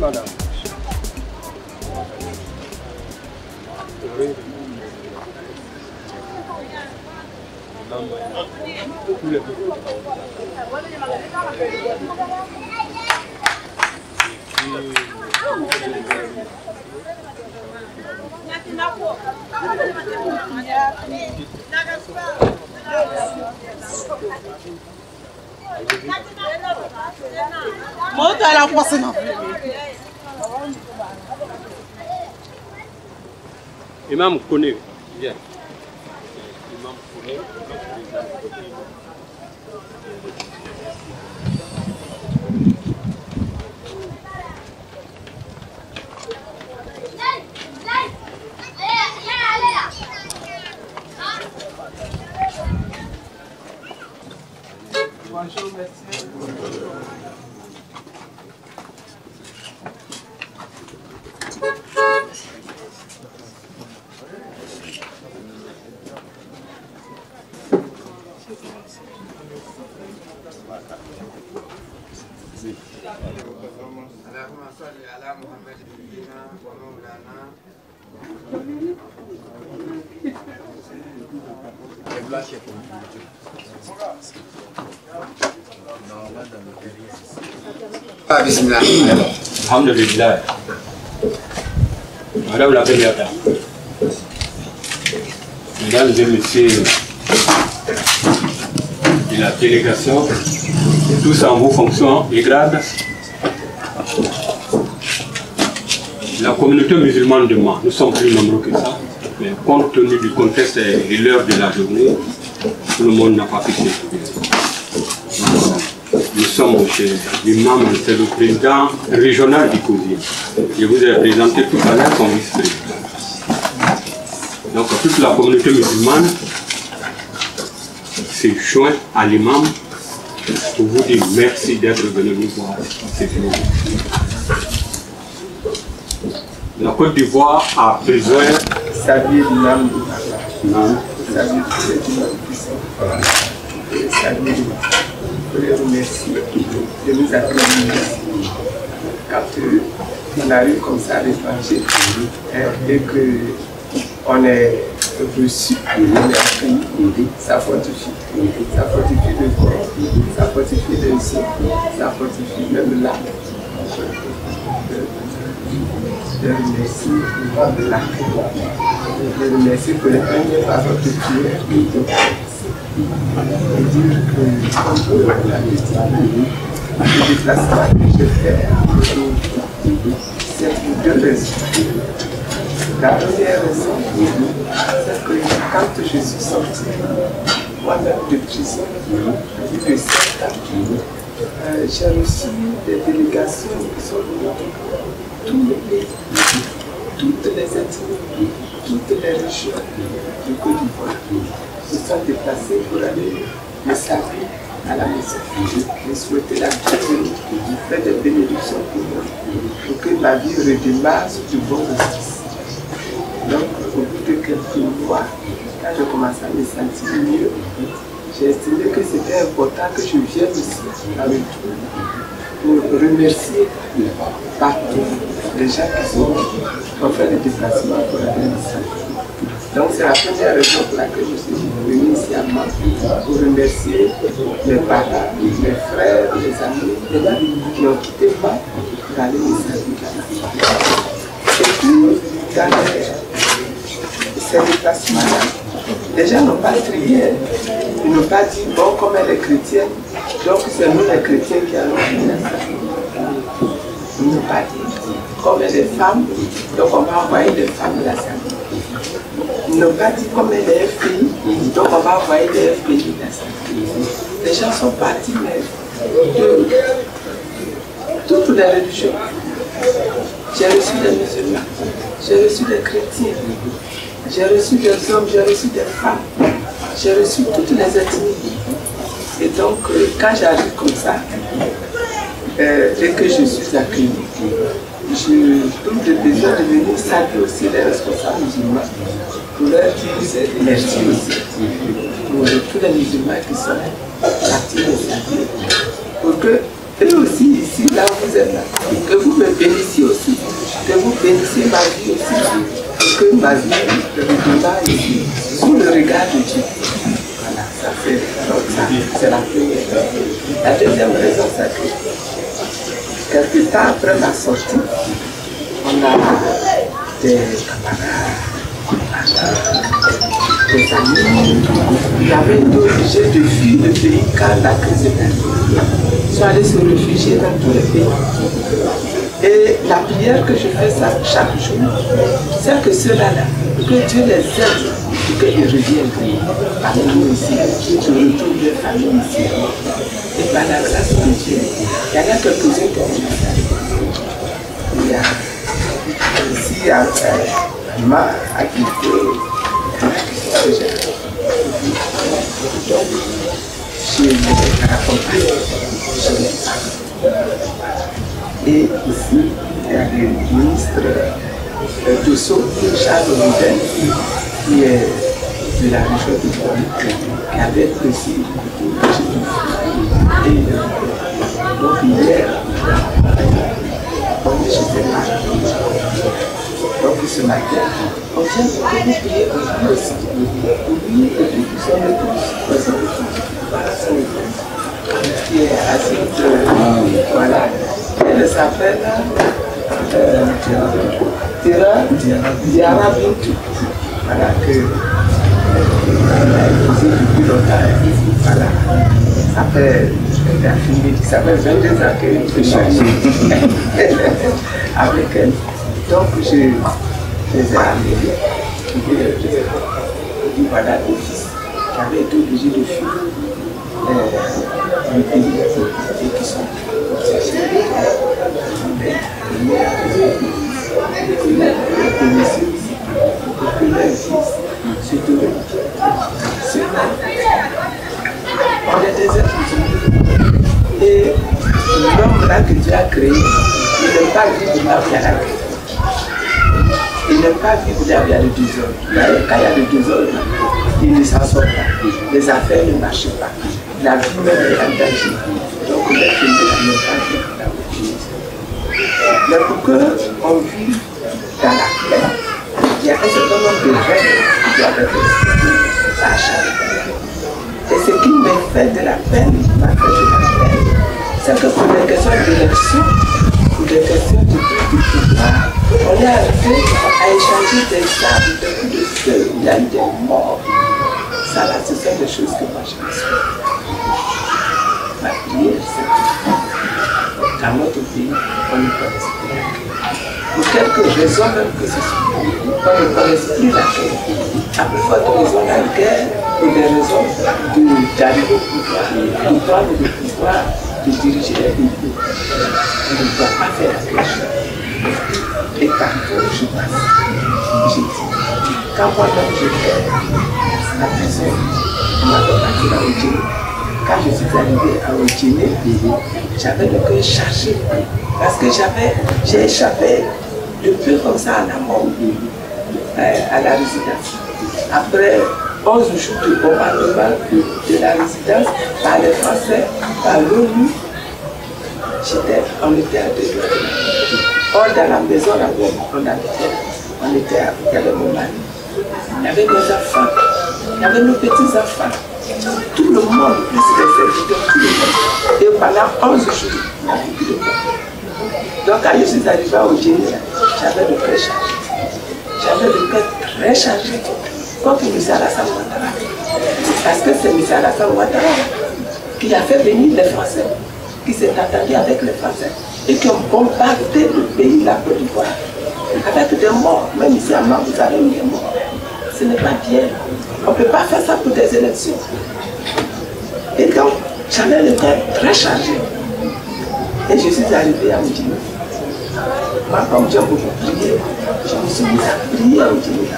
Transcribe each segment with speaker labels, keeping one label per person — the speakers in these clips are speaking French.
Speaker 1: madame.
Speaker 2: Monte à la poisse, non.
Speaker 1: Imam connaît bien. Imam connaît.
Speaker 2: Bonjour, merci.
Speaker 3: Bismillah.
Speaker 1: Alhamdulillah. Madame la première dame, mesdames et messieurs de la délégation, tous en vos fonctions et grades, la communauté musulmane de Mans, nous sommes plus nombreux que ça, mais compte tenu du contexte et l'heure de la journée, tout le monde n'a pas pu s'exprimer. Nous sommes chez l'imam, c'est le président régional du COSI. Je vous ai présenté tout à l'heure comme vice-président. Donc toute la communauté musulmane s'est jointe à l'imam pour vous dire merci d'être venu nous voir. La Côte d'Ivoire a besoin
Speaker 2: Saviez l'imam.
Speaker 1: Non.
Speaker 2: Saviez l'imam. Je les remercie de nous accueillir quand on arrive comme ça à l'étranger et qu'on est reçu, on est accueilli, ça fortifie. Ça fortifie le corps, ça fortifie le sang, ça fortifie même l'âme. Je remercie de l'accueil. Je remercie pour les premières paroles que tu es. Et dire que le déplacement que je fais, c'est pour deux raisons. La première raison, c'est que quand je suis sorti moi-même de prison, plus de 7 ans, j'ai reçu des délégations qui sont de tous les pays, toutes les ethnies, toutes les régions du Côte d'Ivoire. Se sont déplacés pour aller me servir à la maison. Je souhaitais la bienvenue, faire des bénédictions pour moi, pour que ma vie redémarre sur du bon justice. Donc, au bout de quelques mois, quand je commençais à me sentir mieux, j'ai estimé que c'était important que je vienne ici avec vous pour remercier partout les gens qui ont fait le déplacement pour aller me servir. Donc c'est la première raison pour laquelle je suis venu ici à Mans pour remercier mes parents, mes frères, mes amis qui ont quitté Mans pour aller me servir. Et puis, dans ces déplacements-là, les gens n'ont pas trié, ils n'ont pas dit, bon, comme elle est chrétienne, donc c'est nous les chrétiens qui allons venir à ça. Ils n'ont pas dit, comme elle est femme, donc on va envoyer des femmes à la salle. Ils n'ont pas dit comme elle est fille, donc on va envoyer des filles dans ça. Les gens sont partis de toutes les religions. J'ai reçu des musulmans, j'ai reçu des chrétiens, j'ai reçu des hommes, j'ai reçu des femmes, j'ai reçu toutes les ethnies. Et donc, quand j'arrive comme ça, et que je suis accueilli, je trouve le besoin de venir saluer aussi les responsables musulmans pour leur dire merci aussi pour tous les musulmans qui sont partis de saluer. Pour que eux aussi ici, là où vous êtes là, que vous me bénissiez aussi, que vous bénissiez ma vie aussi, que ma vie retomba ici, sous le regard de Dieu. Voilà, ça c'est la première. La deuxième raison, c'est que quelques temps après ma sortie, on a des camarades, des amis, j'avais été obligé de fuir le pays quand la crise est arrivée. Ils sont allés se réfugier dans tous les pays. Et la prière que je fais ça chaque jour, c'est que ceux-là, que Dieu les aide et qu'ils reviennent parmi nous ici, qu'ils retrouvent leur famille ici. Et par la grâce de Dieu, il y en a quelques-uns qui ont il y a ici m'a acquitté chez les accompagnés. Et ici, il y a le ministre Dosso, Charles Roudin, qui est de la région de Guadeloupe, qui avait aussi et donc hier, on est chez les marins. Donc ce matin, on vient que vous priez pour lui aussi. Pour lui et puis nous sommes tous qui est assise, voilà. Elle s'appelle Diara Bintou. Voilà, que elle a épousé depuis longtemps. Voilà. Après, elle a fini, ça fait 22 ans qu'elle peut changer avec elle. Donc, je les ai amenés. Je dis voilà, le fils qui avait été obligé de fuir le pays et qui sont on est des êtres humains. Et l'homme là que Dieu a créé, il n'aime pas vivre là où il y a la guerre. Il n'aime pas vivre là où il y a le désordre. Quand il y a le désordre, il ne s'en sort pas. Les affaires ne marchent pas. La vie même est en danger. Donc les filles ne n'aiment pas vivre là où il y a le désordre. Mais pour qu'on vive dans la paix, il y a un certain nombre de règles qui doivent être respectées à chaque fois. Et ce qui me fait de la peine, c'est que pour des questions d'élection, pour des questions de pouvoir, on est arrivé à échanger des armes, des coups de feu, il y a eu des morts. Ça là, ce sont des choses que moi je me suis fait. Ma prière, c'est que dans notre pays, on ne connaisse plus la guerre. Pour quelques raisons même que ce soit, on ne connaisse plus la guerre. À plus forte raison, la guerre, pour des raisons d'arriver au pouvoir, de prendre le pouvoir, de diriger les pays. On ne doit pas faire la guerre. Et partout je passe, j'ai dit, quand moi-même je fais la prison, on m'a parti à Odjéné. Quand je suis arrivé à Odjéné, j'avais le cœur chargé parce que j'ai échappé de peu comme ça à la mort, à la résidence. Après 11 jours de bombardement de la résidence par les Français, par l'ONU, on était à 2 heures. Or, dans la maison là où on habitait, on était avec mon mari. Il y avait mes enfants, il y avait nos petits-enfants. Tout le monde, plus les serviteurs, tout le monde. Et pendant 11 jours, il n'y avait plus de monde. Donc, quand je suis arrivé au Génie, j'avais le cœur chargé. J'avais le cœur très chargé. Comme M. Alassane Ouattara. Parce que c'est M. Alassane Ouattara qui a fait venir les Français, qui s'est entendu avec les Français et qui ont bombardé le pays, la Côte d'Ivoire, avec des morts. Même ici à Mans, vous avez eu des morts. Ce n'est pas bien. On ne peut pas faire ça pour des élections. Et donc, j'avais le cœur très chargé. Et je suis arrivé à Odjéné. Moi, comme j'ai beaucoup prié, je me suis mis à prier à Odjéné.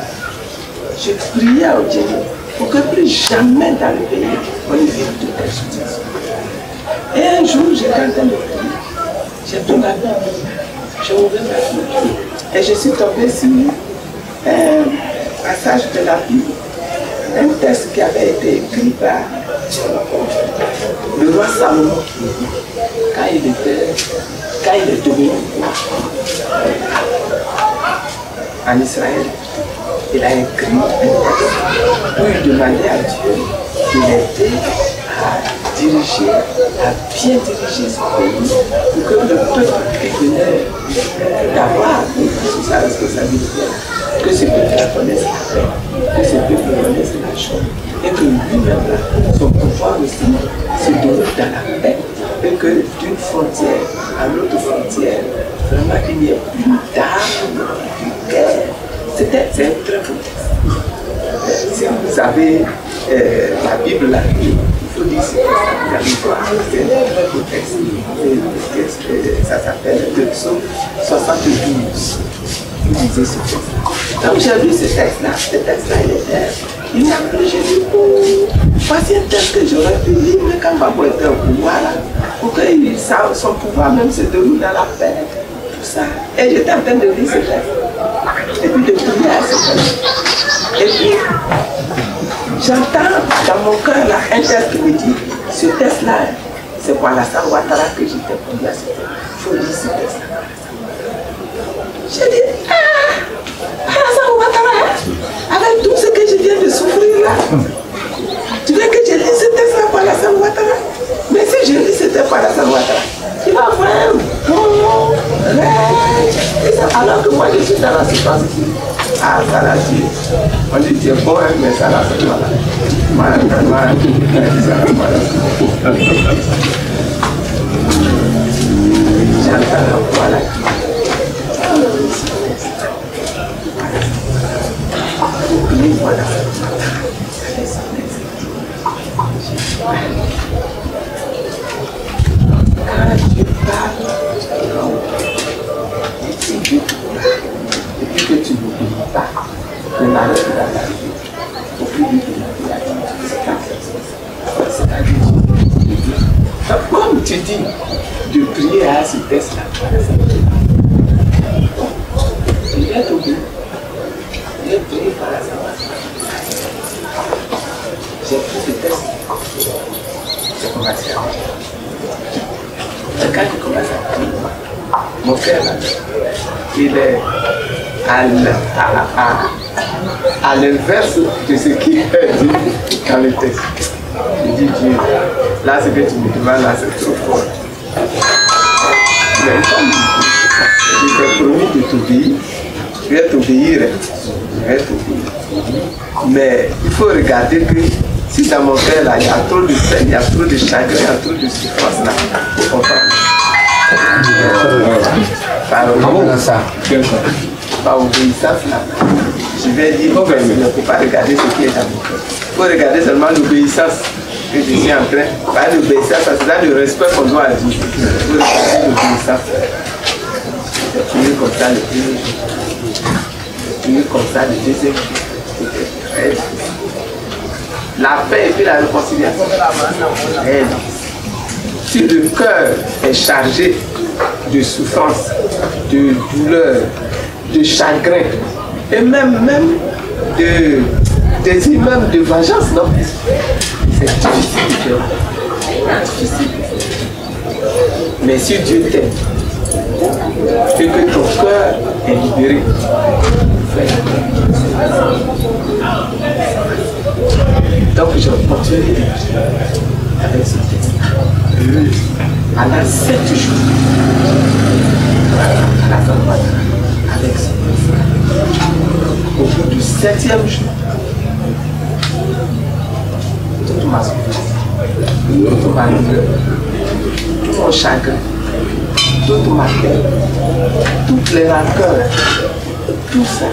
Speaker 2: Je priais à Odjéné pour que plus jamais dans le pays, on ne vive de telle situation. Et un jour, j'étais en train de prier. J'ai pris ma Bible, j'ai ouvert ma Bible et je suis tombée sur un passage de la Bible, un texte qui avait été écrit par Le roi Salomon, quand il est devenu roi en Israël, il a écrit un texte où il demandait à Dieu de l'aider à diriger, à bien diriger son pays pour que le peuple qui venait d'avoir sous sa responsabilité, que ce peuple connaisse la paix, que ce peuple connaisse la joie, et que lui-même, son pouvoir aussi, se déroule dans la paix, et que d'une frontière à l'autre frontière, vraiment il n'y ait plus d'armes, plus de guerre. C'est un très beau texte. Si vous avez la Bible là, il faut dire que vous allez voir, c'est un très beau texte. Ça s'appelle le psaume 72. Vous lisez ce texte. Donc j'ai lu ce texte-là, il m'a plu, j'ai dit, voici un texte que j'aurais pu lire, mais quand Babo était au pouvoir, là, pour que son pouvoir même se déroule dans la paix, tout ça. Et j'étais en train de lire ce texte. Et puis de prier à ce texte. Et puis, j'entends dans mon cœur là, un texte qui me dit, ce texte-là, c'est pour Alassane Ouattara que j'étais prié à ce texte. Il faut lire ce texte-là. J'ai dit, Alassane Ouattara, avec tout ce que je viens de souffrir là, tu veux que je lise ce texte-là pour Alassane Ouattara? Mais si je lis ce texte pour Alassane Ouattara, il va faire bon rêve. Alors que moi je suis dans la souffrance ici. Ah, ça là, on dit c'est bon, mais ça là, c'est voilà. J'entends la voix là. Voilà. Quand Dieu parle, et puis que tu n'oublies pas le malheur de la vie, au plus vite de la vie, c'est-à-dire, comme tu dis, de prier à ce texte-là, il est obligé. Il est prié par la savoir. J'ai pris ce texte, j'ai commencé à prier. Et quand je commence à prier, mon frère, il est à l'inverse de ce qu'il a dit dans le texte. Je dis Dieu, là ce que tu me demandes, là c'est trop fort. Mais comme je t'ai promis de t'obéir, je vais t'obéir. Mais il faut regarder que si dans mon cœur là, il y a trop de peine, il y a trop de chagrin, il y a trop de souffrance là, il faut comprendre. Par obéissance là, je vais dire, il ne faut pas regarder ce qui est dans mon cœur. Il faut regarder seulement l'obéissance que je suis en train. Par l'obéissance, c'est là le respect qu'on doit dire. Il faut regarder l'obéissance. C'est fini comme ça le premier jour. C'est fini comme ça le deuxième jour. C'était très difficile. La paix et puis la réconciliation. Si le cœur est chargé de souffrance, de douleur, de chagrin, et même de désir même de vengeance, non? C'est difficile de faire. Difficile. Mais si Dieu t'aime, et que ton cœur est libéré, donc je continue avec ce texte. Pendant 7 jours, à la fin de avec ce texte. Au bout du 7e jour, toute ma souffrance, toute ma douleur, tout mon chagrin, toute ma peine, toutes les rancœurs, tout ça.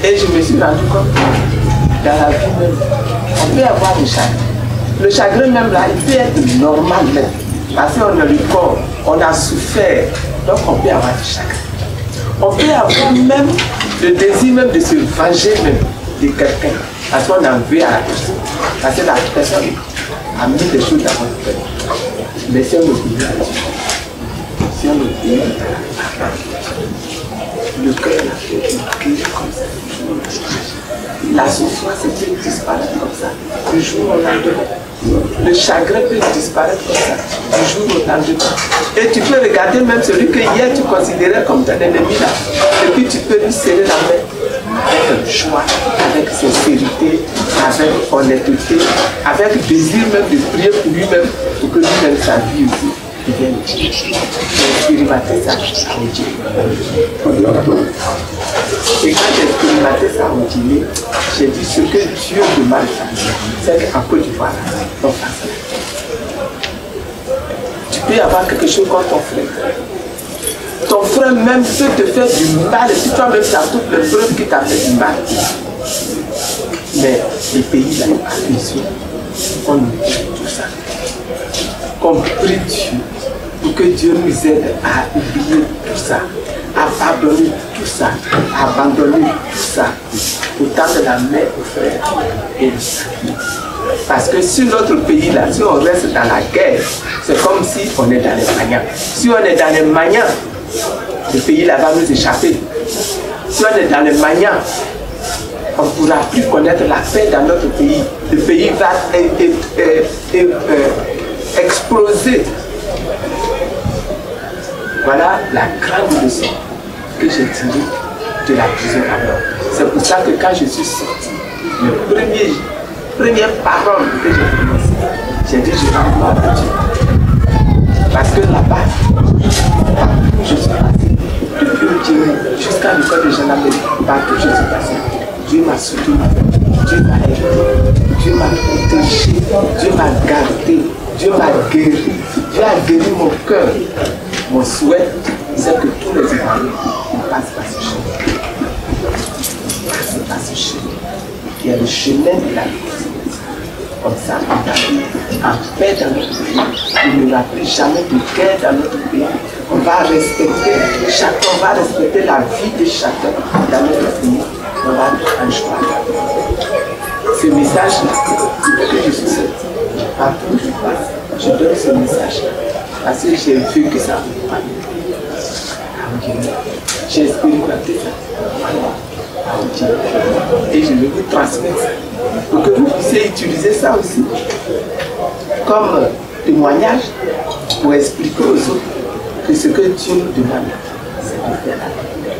Speaker 2: Et je me suis rendu compte que dans la vie même, on peut avoir du chagrin. Le chagrin même là, il peut être normal même. Parce qu'on a le corps, on a souffert, donc on peut avoir du chagrin. On peut avoir même le désir même de se venger même de quelqu'un. Parce qu'on en veut à la personne. Parce que la personne a mis des choses dans votre cœur. Mais si on obéit à Dieu, si on obéit à le cœur n'a fait briller comme ça. La souffrance peut disparaître comme ça, du jour au lendemain. Le chagrin peut disparaître comme ça, du jour au lendemain. Et tu peux regarder même celui que hier tu considérais comme ton ennemi là, et puis tu peux lui serrer la main avec joie, avec sincérité, avec honnêteté, avec désir même de prier pour lui-même, pour que lui-même sa vie aussi devienne Dieu. Expérimenter ça au Dieu. Et quand j'ai expérimenté ça au Dieu, j'ai dit ce que Dieu demande, c'est qu'en Côte d'Ivoire, on fasse ça. Tu peux avoir quelque chose contre ton frère. Ton frère même peut te faire du mal, et si toi-même tu as toutes les preuves qu'il t'a fait du mal. Mais les pays là, à besoin, on oublie tout ça. On prie Dieu pour que Dieu nous aide à oublier tout ça, à pardonner tout ça, à abandonner tout ça, pour tendre la main aux frères et aux amis. Parce que si notre pays là, si on reste dans la guerre, c'est comme si on est dans les maniants. Si on est dans les maniants, le pays là va nous échapper. Si on est dans les maniants, on ne pourra plus connaître la paix dans notre pays. Le pays va exploser. Voilà la grande leçon que j'ai tirée de la prison à mort. C'est pour ça que quand je suis sorti, les premières paroles que j'ai prononcées, j'ai dit je rends gloire à Dieu. Parce que là-bas, partout je suis passé, depuis le Djémé jusqu'à l'école de gendarmerie, partout je suis passé. Dieu m'a soutenu, Dieu m'a aidé, Dieu m'a protégé, Dieu m'a gardé, Dieu m'a guéri, Dieu a guéri mon cœur. Mon souhait, c'est que tous les Ivoiriens passent par ce chemin. Passent par ce chemin. Il y a le chemin de la vie. Comme ça, on va vivre en paix dans notre pays. Il n'y aura plus jamais de guerre dans notre pays. On va respecter chacun, on va respecter la vie de chacun dans notre pays. On va être en joie. Ce message-là, que je suis sorti, partout où je passe, je donne ce message-là. Parce que j'ai vécu ça. J'ai expérimenté ça. Et je vais vous transmettre ça. Pour que vous puissiez utiliser ça aussi comme témoignage pour expliquer aux autres que ce que Dieu nous demande, c'est de faire.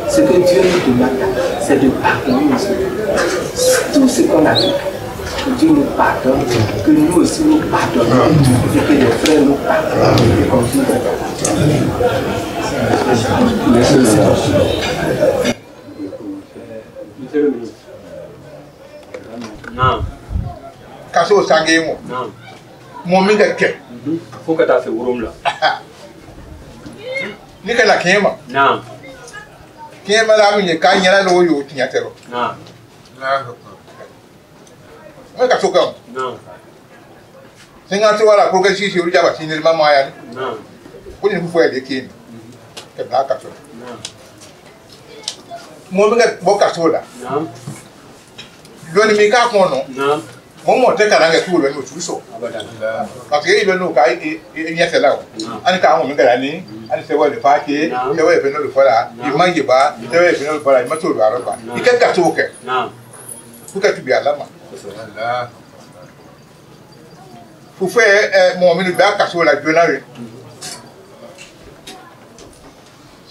Speaker 2: Ce que Dieu nous demande, c'est de pardonner aux autres. Tout ce qu'on a fait. Que Dieu nous pardonne, que nous aussi nous pardonnons, et que les frères nous pardonnent, et qu'on vive
Speaker 1: Non.
Speaker 3: Kaso Sangemo.
Speaker 1: Non.
Speaker 3: Mon mec,
Speaker 1: Faut que tu aies fait Wurum là.
Speaker 3: Nicolas Kema.
Speaker 1: Non.
Speaker 3: Kema là, il y a quand il y a l'eau, il y a terreau.
Speaker 1: Non.
Speaker 3: Moi, Kaso Kam.
Speaker 1: Non.
Speaker 3: C'est quand tu vois la progression sur le Java, c'est une maman.
Speaker 1: Non.
Speaker 3: Vous ne pouvez pas dire que là, Kaso.
Speaker 1: Non.
Speaker 3: Mon mec, bon Kaso là.
Speaker 1: Non.
Speaker 3: Le Mika Kono.
Speaker 1: Non.
Speaker 3: Mon mot est à la tour de notre trousseau. Parce qu'il veut nous cailler et y a là. En cas où on gagne, on se voit le paquet, on se voit le pénal de voilà, il mange pas, il se voit le pénal de voilà, il m'a tout le repas. Il qu'est-ce que tu veux?
Speaker 1: Non.
Speaker 3: Pour que tu bien là, pour faire mon minute back à sur la journée.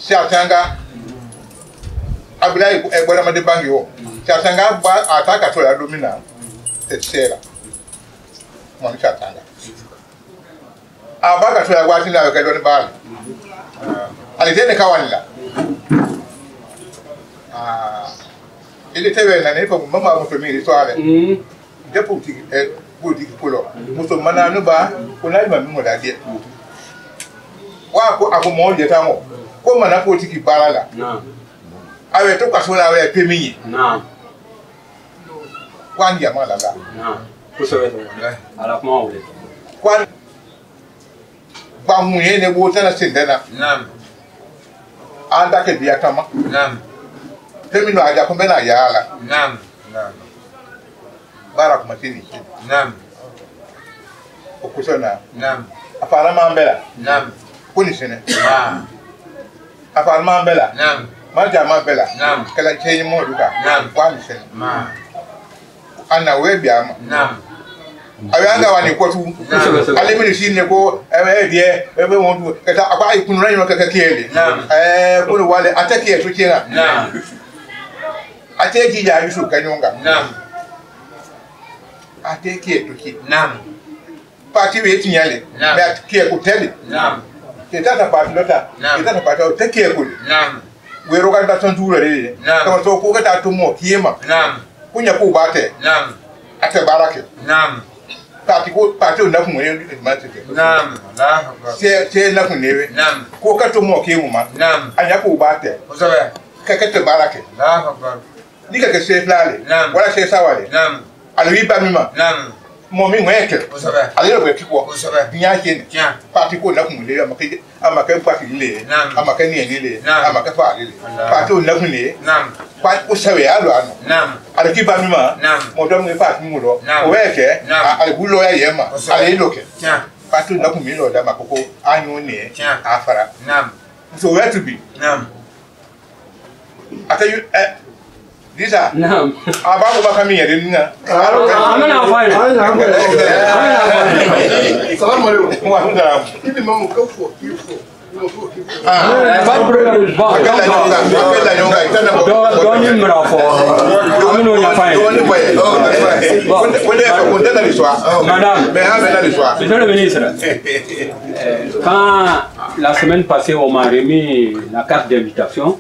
Speaker 3: C'est un gars. Ablaye est bon à me débanger. C'est un gars attaque sur la dominante. C'est là. Mon chatanga. Avant que tu la vois, tu n'as qu'à donner balle. Elle était là. Il était une année pour maman, mon premier histoire. J'ai politique pour l'homme. Nous sommes maintenant bas, on a eu ma mémoire d'adieu. Quoi, à comment il est à moi? Comment la politique qui parle là?
Speaker 1: Non.
Speaker 3: Avec tout cas, on avait pémini.
Speaker 1: Non.
Speaker 3: Quoi, il y a mal là?
Speaker 1: Non. Vous savez, à la fin, on est.
Speaker 3: Quoi? Pas mouillé, ne vous tenez à Sindena.
Speaker 4: Non.
Speaker 3: En tant que diatama.
Speaker 4: Non.
Speaker 3: Féminin à Jacobin à Yala.
Speaker 4: Non. Non.
Speaker 3: Barak Matini.
Speaker 4: Non.
Speaker 3: Au Kusona.
Speaker 4: Non.
Speaker 3: Apparemment Bella.
Speaker 4: Non.
Speaker 3: Punishene.
Speaker 4: Ah.
Speaker 3: Apparemment Bella.
Speaker 4: Non.
Speaker 3: Majama Bella, Kalachi Moduka, one cent. Anna Webiam, Ayanga one equal to I live in the go every year, everyone to get up. I couldn't run like a kid. I put a while attack here to China. I take it, I should Kanyonga. I take it to keep party waiting yelling, that care could tell it. Get that about Lotta, get that about take care good. We're going to do it. Come on, so go get to more Kima. Punya Pubate, at the barrack. Party nothing when you matter. Say nothing, Coca to more Kima, and Yapu Bate. Kaka to barrack. Nika can say Lally, what I say Sawali, and we Bamima. Mommy wake a little bit people, Yakin, party could nothing. I'm a party lay, I'm a Kenny, I'm a Cafari, Party nothing, quite Usaway, I'll keep Bamima, Modern Party Mudo, where I will lawyer Yama, I look at Party nothing, Damako, I know near Afara. So where to be? I tell you, these are now about coming here, didn't I? I'm not fine.
Speaker 1: Quand la semaine passée, on m'a remis la carte d'invitation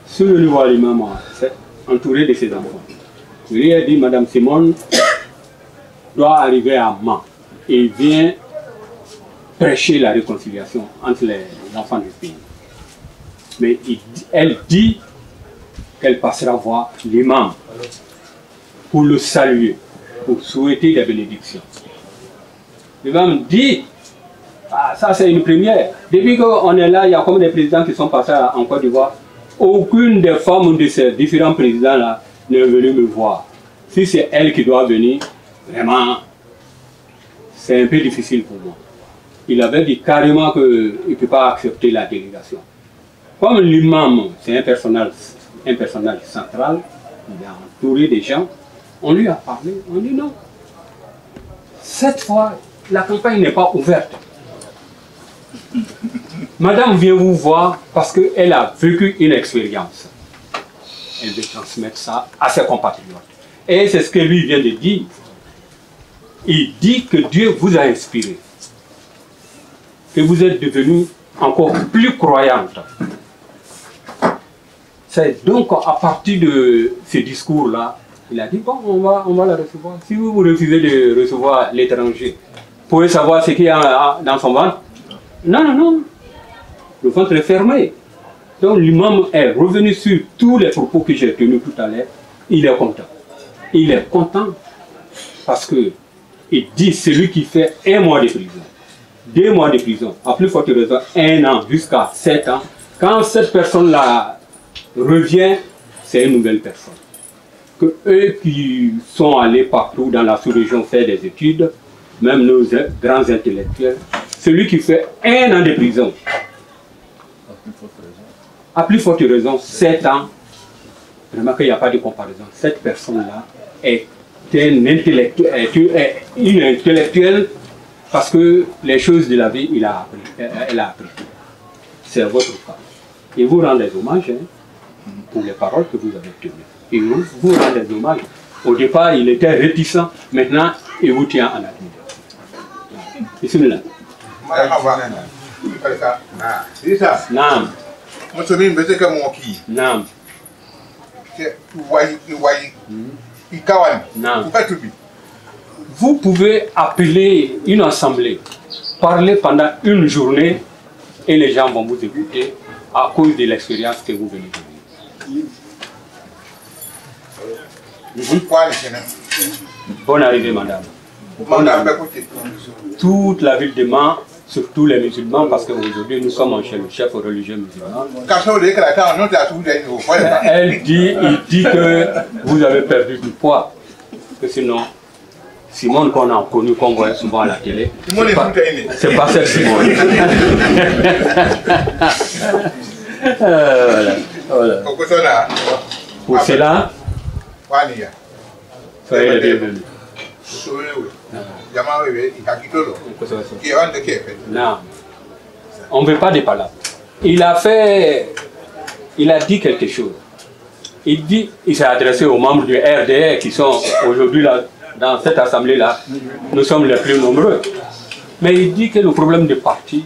Speaker 1: sur le niveau alimentaire. Entouré de ses enfants. Je lui ai dit, Madame Simone doit arriver à Mans et vient prêcher la réconciliation entre les enfants du pays. Mais elle dit qu'elle passera voir l'imam pour le saluer, pour souhaiter des bénédictions. L'imam dit, ah, ça c'est une première. Depuis qu'on est là, il y a comme des présidents qui sont passés en Côte d'Ivoire. Aucune des femmes de ces différents présidents-là n'est venue me voir. Si c'est elle qui doit venir, vraiment, c'est un peu difficile pour moi. Il avait dit carrément qu'il ne peut pas accepter la délégation. Comme l'imam, c'est un personnage central, il est entouré des gens, on lui a parlé, on dit non. Cette fois, la campagne n'est pas ouverte. Madame vient vous voir parce qu'elle a vécu une expérience. Elle veut transmettre ça à ses compatriotes. Et c'est ce que lui vient de dire. Il dit que Dieu vous a inspiré. Que vous êtes devenue encore plus croyante. C'est donc à partir de ce discours-là, il a dit, bon, on va la recevoir. Si vous refusez de recevoir l'étranger, vous pouvez savoir ce qu'il y a dans son ventre. Non, non, non. Le ventre est fermé. Donc l'imam est revenu sur tous les propos que j'ai tenus tout à l'heure. Il est content. Il est content parce que il dit celui qui fait 1 mois de prison, 2 mois de prison, à plus forte raison 1 an jusqu'à 7 ans, quand cette personne-là revient, c'est une nouvelle personne. Que eux qui sont allés partout dans la sous-région faire des études, même nos grands intellectuels, celui qui fait 1 an de prison, à plus forte raison, 7 ans, vraiment qu'il n'y a pas de comparaison. Cette personne-là est une intellectuelle parce que les choses de la vie, elle a appris. C'est votre cas. Et vous rendez hommages pour les paroles que vous avez tenues. Et vous rendez hommages. Au départ, il était réticent, maintenant, il vous tient en admiration. Bismillah. Naam. Naam. Naam. Vous pouvez appeler une assemblée, parler pendant une journée et les gens vont vous écouter à cause de l'expérience que vous venez de vivre. Bonne arrivée, madame. Toute la ville de Mans, surtout les musulmans, parce qu'aujourd'hui nous sommes chez le chef religieux musulman. Il dit que vous avez perdu du poids. Que sinon, Simone qu'on a connu, qu'on voit souvent à la télé, c'est pas cette Simone. Voilà. Pour cela, soyez les bienvenus. Non, on ne veut pas de palabres. Il a dit quelque chose. Il s'est adressé aux membres du RDR qui sont aujourd'hui là, dans cette assemblée-là. Nous sommes les plus nombreux. Mais il dit que le problème des partis,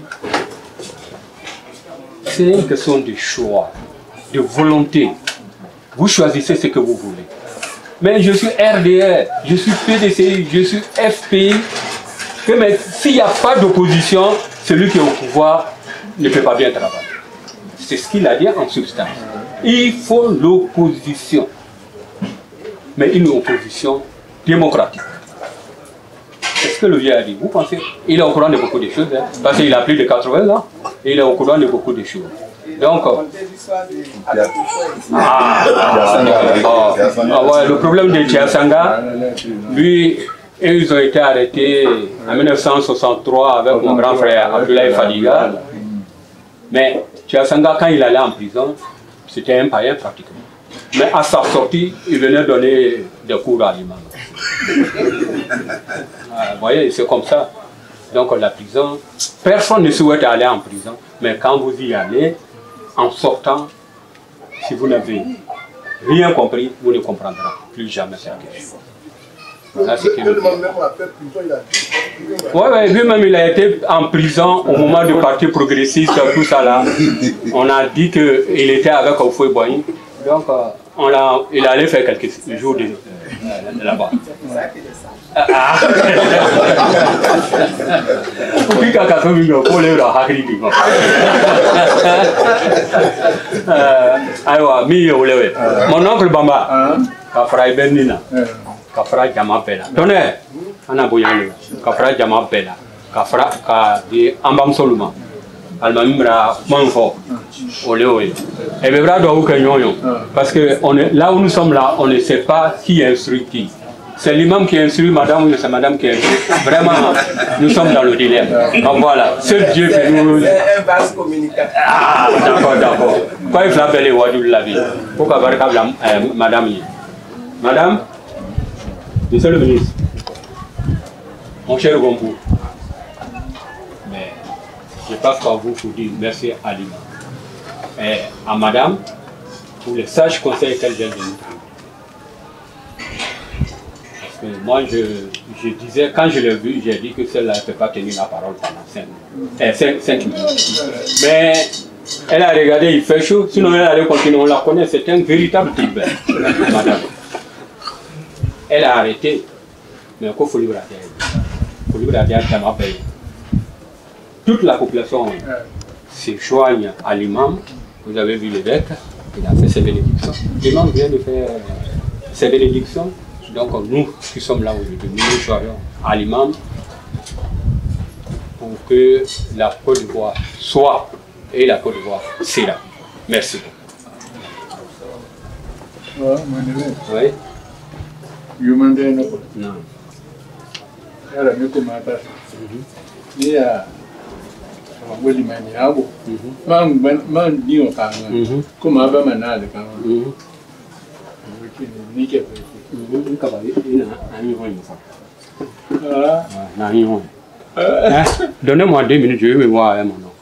Speaker 1: c'est une question de choix, de volonté. Vous choisissez ce que vous voulez. Mais je suis RDR, je suis PDCI, je suis FPI. Mais s'il n'y a pas d'opposition, celui qui est au pouvoir ne peut pas bien travailler. C'est ce qu'il a dit en substance. Il faut l'opposition. Mais une opposition démocratique. C'est ce que le vieux a dit. Vous pensez? Il est au courant de beaucoup de choses. Hein, parce qu'il a plus de 80 ans. Et il est au courant de beaucoup de choses. Donc, le problème de Tchiasanga, lui, ils ont été arrêtés en 1963 avec mon grand frère Abdoulaye Fadiga. Mais Tchiasanga, quand il allait en prison, c'était un païen pratiquement. Mais à sa sortie, il venait donner des cours à l'imam. Vous voyez, c'est comme ça. Donc la prison, personne ne souhaite aller en prison. Mais quand vous y allez, en sortant, si vous n'avez rien compris, vous ne comprendrez plus jamais cette question. Oui, lui-même il a été en prison au moment du parti progressiste, tout ça là. On a dit qu'il était avec Oufoué Boigny. Donc il allait faire quelques jours là-bas. Mon oncle Bamba, Kafra Benina, Kafra Jamapela. Tonnerre, Anaboyane, Kafra Jamapela, Kafra di Ambam Soluma, Almamra Manfo, Oléoé. Et Bébra doit vous parce que là où nous sommes là, on ne sait pas qui instruit qui. C'est l'imam qui instruit madame ou c'est madame qui instruit. Vraiment, nous sommes dans le dilemme. Donc voilà, seul Dieu peut nous...
Speaker 2: C'est un vaste communicateur.
Speaker 1: Ah, d'accord. Quand il faut appeler Wadou de la vie, pourquoi madame Madame, monsieur le ministre, mon cher Gombou, mais je passe par vous pour dire merci à l'imam. Et à madame, pour les sages conseils qu'elle vient de nous donner. Moi, je disais, quand je l'ai vu, j'ai dit que celle-là ne peut pas tenir la parole pendant 5 minutes. Mais elle a regardé, il fait chaud, sinon elle allait continuer, on la connaît, c'est un véritable type, madame. Elle a arrêté, mais il faut lui dire, toute la population se joigne à l'imam. Vous avez vu l'évêque, il a fait ses bénédictions. L'imam vient de faire ses bénédictions. Donc nous qui sommes là aujourd'hui, nous joignons à l'imam pour que la Côte d'Ivoire soit et la Côte d'Ivoire sera. Merci.
Speaker 4: Oui. Je m'en dis non. Alors, je commence à il y a un
Speaker 1: donnez-moi 2 minutes, je vais me voir mon nom.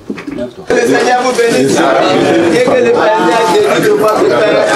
Speaker 2: Que le Seigneur vous bénisse et que le Père de votre Père,